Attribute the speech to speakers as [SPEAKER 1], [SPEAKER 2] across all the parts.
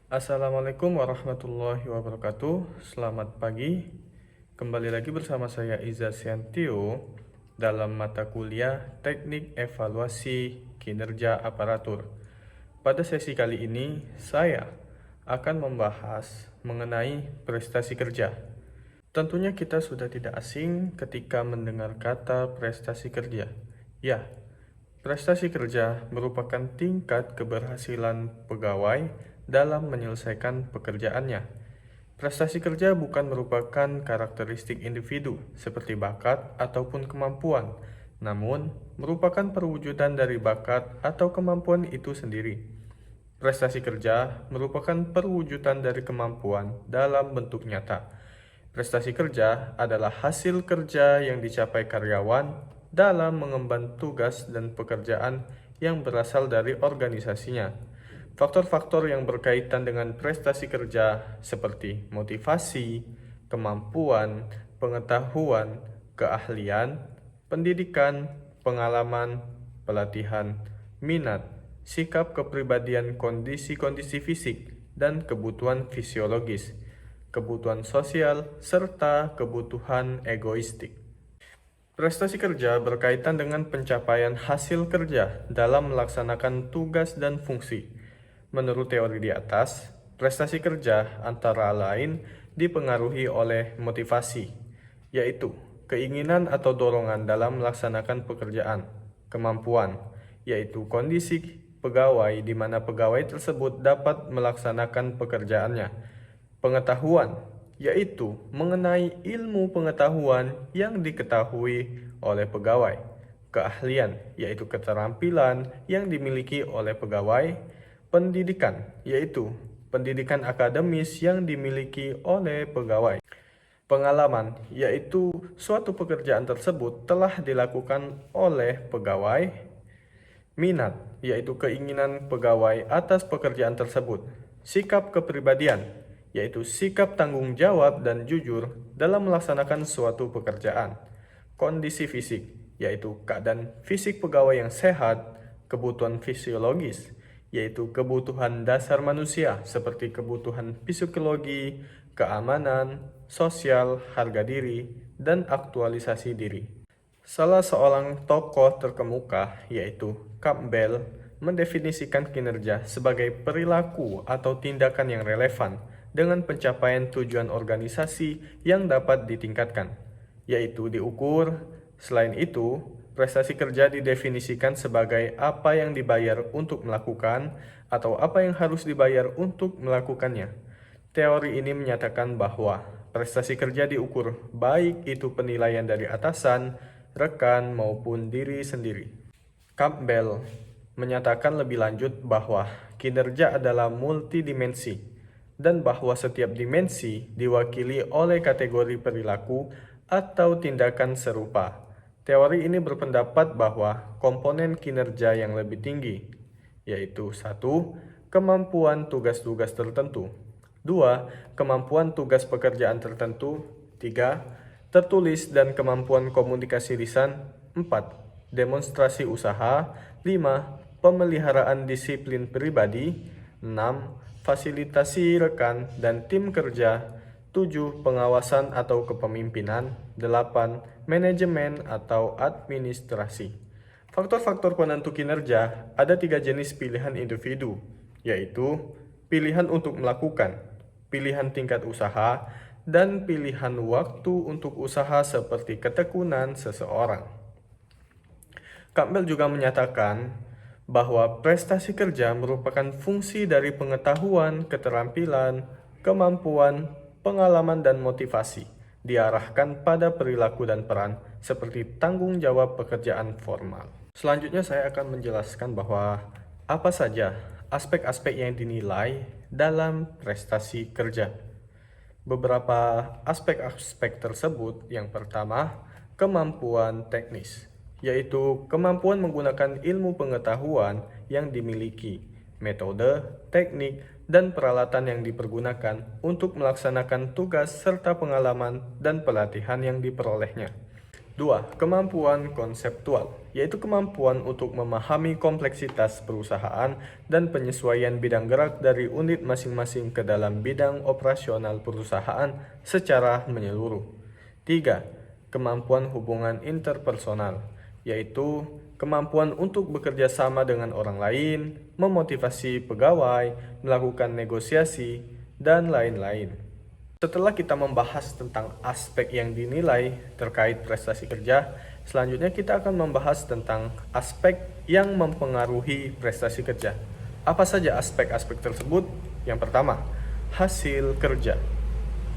[SPEAKER 1] Assalamualaikum warahmatullahi wabarakatuh. Selamat pagi. Kembali lagi bersama saya Iza Siantio dalam mata kuliah Teknik Evaluasi Kinerja Aparatur. Pada sesi kali ini, saya akan membahas mengenai prestasi kerja. Tentunya kita sudah tidak asing ketika mendengar kata prestasi kerja. Ya, prestasi kerja merupakan tingkat keberhasilan pegawai dalam menyelesaikan pekerjaannya. Prestasi kerja bukan merupakan karakteristik individu seperti bakat ataupun kemampuan, namun merupakan perwujudan dari bakat atau kemampuan itu sendiri. Prestasi kerja merupakan perwujudan dari kemampuan dalam bentuk nyata. Prestasi kerja adalah hasil kerja yang dicapai karyawan dalam mengemban tugas dan pekerjaan yang berasal dari organisasinya. Faktor-faktor yang berkaitan dengan prestasi kerja seperti motivasi, kemampuan, pengetahuan, keahlian, pendidikan, pengalaman, pelatihan, minat, sikap kepribadian, kondisi-kondisi fisik, dan kebutuhan fisiologis, kebutuhan sosial, serta kebutuhan egoistik. Prestasi kerja berkaitan dengan pencapaian hasil kerja dalam melaksanakan tugas dan fungsi. Menurut teori di atas, prestasi kerja antara lain dipengaruhi oleh motivasi, yaitu keinginan atau dorongan dalam melaksanakan pekerjaan, kemampuan, yaitu kondisi pegawai di mana pegawai tersebut dapat melaksanakan pekerjaannya, pengetahuan, yaitu mengenai ilmu pengetahuan yang diketahui oleh pegawai, keahlian, yaitu keterampilan yang dimiliki oleh pegawai, pendidikan, yaitu pendidikan akademis yang dimiliki oleh pegawai, pengalaman, yaitu suatu pekerjaan tersebut telah dilakukan oleh pegawai, minat, yaitu keinginan pegawai atas pekerjaan tersebut, sikap kepribadian, yaitu sikap tanggung jawab dan jujur dalam melaksanakan suatu pekerjaan, kondisi fisik, yaitu keadaan fisik pegawai yang sehat, kebutuhan fisiologis, yaitu kebutuhan dasar manusia seperti kebutuhan psikologi, keamanan, sosial, harga diri, dan aktualisasi diri. Salah seorang tokoh terkemuka, yaitu Campbell, mendefinisikan kinerja sebagai perilaku atau tindakan yang relevan dengan pencapaian tujuan organisasi yang dapat ditingkatkan, yaitu diukur. Selain itu, prestasi kerja didefinisikan sebagai apa yang dibayar untuk melakukan atau apa yang harus dibayar untuk melakukannya. Teori ini menyatakan bahwa prestasi kerja diukur baik itu penilaian dari atasan, rekan, maupun diri sendiri. Campbell menyatakan lebih lanjut bahwa kinerja adalah multidimensi dan bahwa setiap dimensi diwakili oleh kategori perilaku atau tindakan serupa. Teori ini berpendapat bahwa komponen kinerja yang lebih tinggi, yaitu 1. Kemampuan tugas-tugas tertentu, 2. Kemampuan tugas pekerjaan tertentu, 3. Tertulis dan kemampuan komunikasi lisan, 4. Demonstrasi usaha, 5. Pemeliharaan disiplin pribadi, 6. Fasilitasi rekan dan tim kerja, 7. Pengawasan atau kepemimpinan, 8. Manajemen atau administrasi. Faktor-faktor penentu kinerja ada 3 jenis pilihan individu, yaitu pilihan untuk melakukan, pilihan tingkat usaha, dan pilihan waktu untuk usaha seperti ketekunan seseorang. Campbell juga menyatakan bahwa prestasi kerja merupakan fungsi dari pengetahuan, keterampilan, kemampuan, pengalaman, dan motivasi, diarahkan pada perilaku dan peran seperti tanggung jawab pekerjaan formal. Selanjutnya saya akan menjelaskan bahwa apa saja aspek-aspek yang dinilai dalam prestasi kerja. Beberapa aspek-aspek tersebut, yang pertama, kemampuan teknis, yaitu kemampuan menggunakan ilmu pengetahuan yang dimiliki, metode, teknik, dan peralatan yang dipergunakan untuk melaksanakan tugas serta pengalaman dan pelatihan yang diperolehnya. 2. Kemampuan konseptual, yaitu kemampuan untuk memahami kompleksitas perusahaan dan penyesuaian bidang gerak dari unit masing-masing ke dalam bidang operasional perusahaan secara menyeluruh. 3. Kemampuan hubungan interpersonal, yaitu kemampuan untuk bekerja sama dengan orang lain, memotivasi pegawai, melakukan negosiasi, dan lain-lain. Setelah kita membahas tentang aspek yang dinilai terkait prestasi kerja, selanjutnya kita akan membahas tentang aspek yang mempengaruhi prestasi kerja. Apa saja aspek-aspek tersebut? Yang pertama, hasil kerja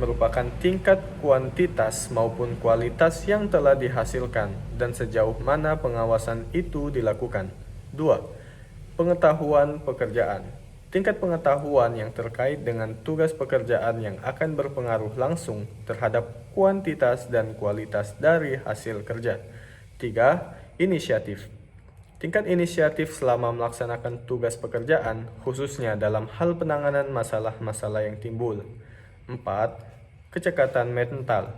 [SPEAKER 1] merupakan tingkat kuantitas maupun kualitas yang telah dihasilkan dan sejauh mana pengawasan itu dilakukan. 2. Pengetahuan pekerjaan. Tingkat pengetahuan yang terkait dengan tugas pekerjaan yang akan berpengaruh langsung terhadap kuantitas dan kualitas dari hasil kerja. 3. Inisiatif. Tingkat inisiatif selama melaksanakan tugas pekerjaan, khususnya dalam hal penanganan masalah-masalah yang timbul. 4. Kecekatan mental.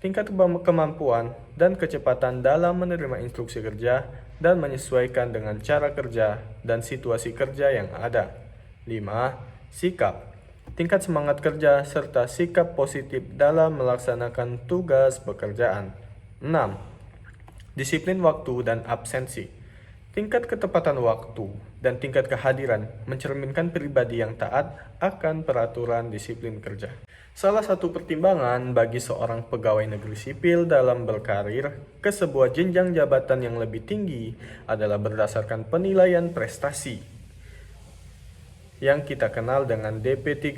[SPEAKER 1] Tingkat kemampuan dan kecepatan dalam menerima instruksi kerja dan menyesuaikan dengan cara kerja dan situasi kerja yang ada. 5. Sikap. Tingkat semangat kerja serta sikap positif dalam melaksanakan tugas pekerjaan. 6. Disiplin waktu dan absensi. Tingkat ketepatan waktu dan tingkat kehadiran mencerminkan pribadi yang taat akan peraturan disiplin kerja. Salah satu pertimbangan bagi seorang pegawai negeri sipil dalam berkarir ke sebuah jenjang jabatan yang lebih tinggi adalah berdasarkan penilaian prestasi yang kita kenal dengan DP3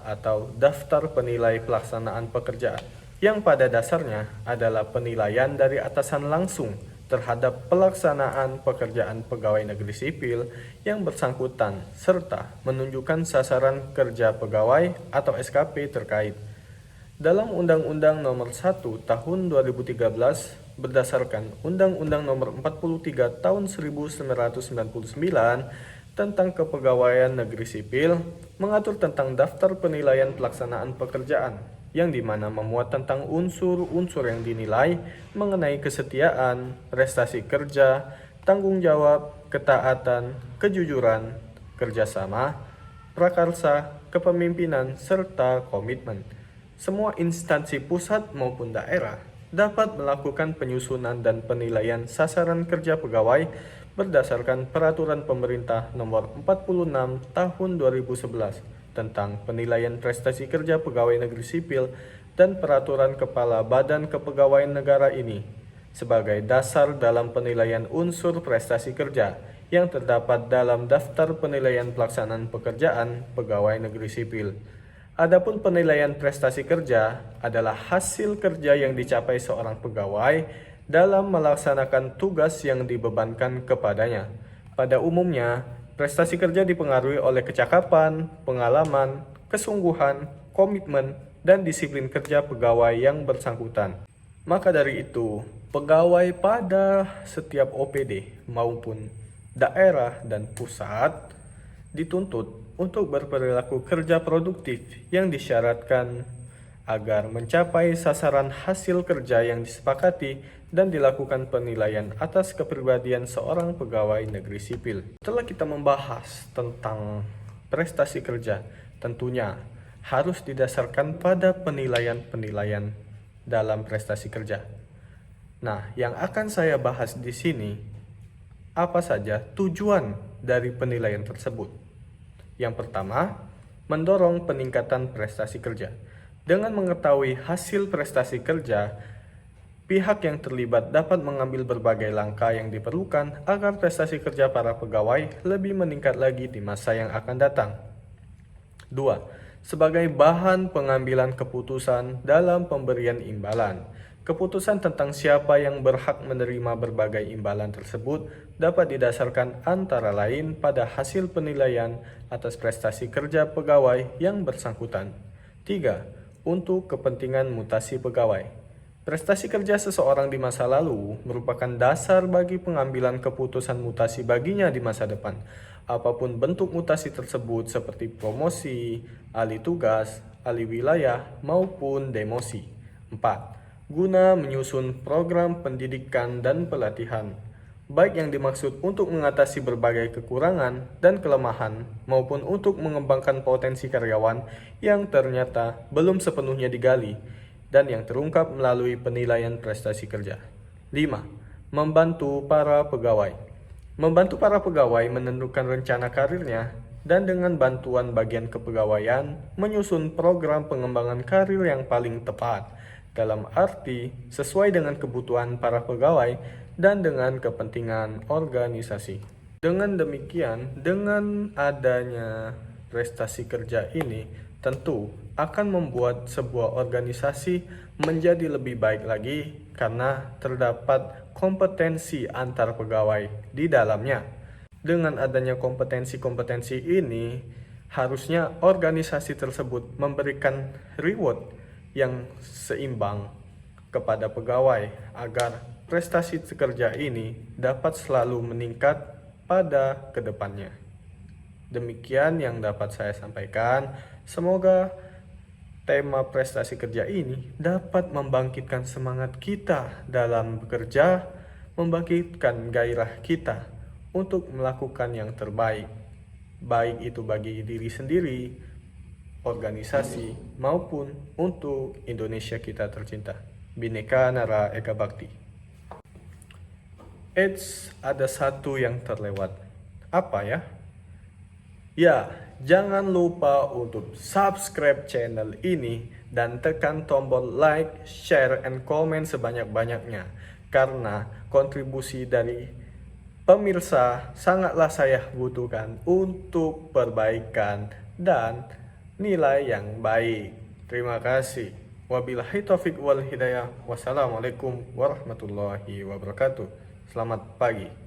[SPEAKER 1] atau Daftar Penilai Pelaksanaan Pekerjaan, yang pada dasarnya adalah penilaian dari atasan langsung terhadap pelaksanaan pekerjaan pegawai negeri sipil yang bersangkutan serta menunjukkan sasaran kerja pegawai atau SKP terkait. Dalam Undang-Undang Nomor 1 Tahun 2013 berdasarkan Undang-Undang Nomor 43 Tahun 1999 tentang Kepegawaian Negeri Sipil mengatur tentang daftar penilaian pelaksanaan pekerjaan yang dimana memuat tentang unsur-unsur yang dinilai mengenai kesetiaan, prestasi kerja, tanggung jawab, ketaatan, kejujuran, kerjasama, prakarsa, kepemimpinan, serta komitmen. Semua instansi pusat maupun daerah dapat melakukan penyusunan dan penilaian sasaran kerja pegawai berdasarkan Peraturan Pemerintah Nomor 46 Tahun 2011 tentang penilaian prestasi kerja pegawai negeri sipil dan Peraturan Kepala Badan Kepegawaian Negara ini sebagai dasar dalam penilaian unsur prestasi kerja yang terdapat dalam Daftar Penilaian Pelaksanaan Pekerjaan Pegawai Negeri Sipil. Adapun penilaian prestasi kerja adalah hasil kerja yang dicapai seorang pegawai dalam melaksanakan tugas yang dibebankan kepadanya. Pada umumnya, prestasi kerja dipengaruhi oleh kecakapan, pengalaman, kesungguhan, komitmen, dan disiplin kerja pegawai yang bersangkutan. Maka dari itu, pegawai pada setiap OPD maupun daerah dan pusat dituntut untuk berperilaku kerja produktif yang disyaratkan agar mencapai sasaran hasil kerja yang disepakati dan dilakukan penilaian atas kepribadian seorang pegawai negeri sipil. Setelah kita membahas tentang prestasi kerja, tentunya harus didasarkan pada penilaian-penilaian dalam prestasi kerja. Nah, yang akan saya bahas di sini, apa saja tujuan dari penilaian tersebut? Yang pertama, mendorong peningkatan prestasi kerja. Dengan mengetahui hasil prestasi kerja, pihak yang terlibat dapat mengambil berbagai langkah yang diperlukan agar prestasi kerja para pegawai lebih meningkat lagi di masa yang akan datang. 2. Sebagai bahan pengambilan keputusan dalam pemberian imbalan. Keputusan tentang siapa yang berhak menerima berbagai imbalan tersebut dapat didasarkan antara lain pada hasil penilaian atas prestasi kerja pegawai yang bersangkutan. 3. Untuk kepentingan mutasi pegawai. Prestasi kerja seseorang di masa lalu merupakan dasar bagi pengambilan keputusan mutasi baginya di masa depan. Apapun bentuk mutasi tersebut seperti promosi, alih tugas, alih wilayah, maupun demosi. 4. guna menyusun program pendidikan dan pelatihan, baik yang dimaksud untuk mengatasi berbagai kekurangan dan kelemahan maupun untuk mengembangkan potensi karyawan yang ternyata belum sepenuhnya digali dan yang terungkap melalui penilaian prestasi kerja. 5. Membantu para pegawai. Membantu para pegawai menentukan rencana karirnya dan dengan bantuan bagian kepegawaian menyusun program pengembangan karir yang paling tepat dalam arti sesuai dengan kebutuhan para pegawai dan dengan kepentingan organisasi. Dengan demikian, dengan adanya prestasi kerja ini tentu akan membuat sebuah organisasi menjadi lebih baik lagi karena terdapat kompetensi antar pegawai di dalamnya. Dengan adanya kompetensi-kompetensi ini, harusnya organisasi tersebut memberikan reward yang seimbang kepada pegawai agar prestasi kerja ini dapat selalu meningkat pada kedepannya. Demikian yang dapat saya sampaikan. Semoga tema prestasi kerja ini dapat membangkitkan semangat kita dalam bekerja, membangkitkan gairah kita untuk melakukan yang terbaik, baik itu bagi diri sendiri, organisasi, maupun untuk Indonesia kita tercinta. Bhinneka Nara Eka Bakti. Ada satu yang terlewat. Apa ya? Ya, jangan lupa untuk subscribe channel ini dan tekan tombol like, share, and comment sebanyak-banyaknya. Karena kontribusi dari pemirsa sangatlah saya butuhkan untuk perbaikan dan nilai yang baik. Terima kasih. Wabillahi taufiq wal hidayah. Wassalamualaikum warahmatullahi wabarakatuh. Selamat pagi.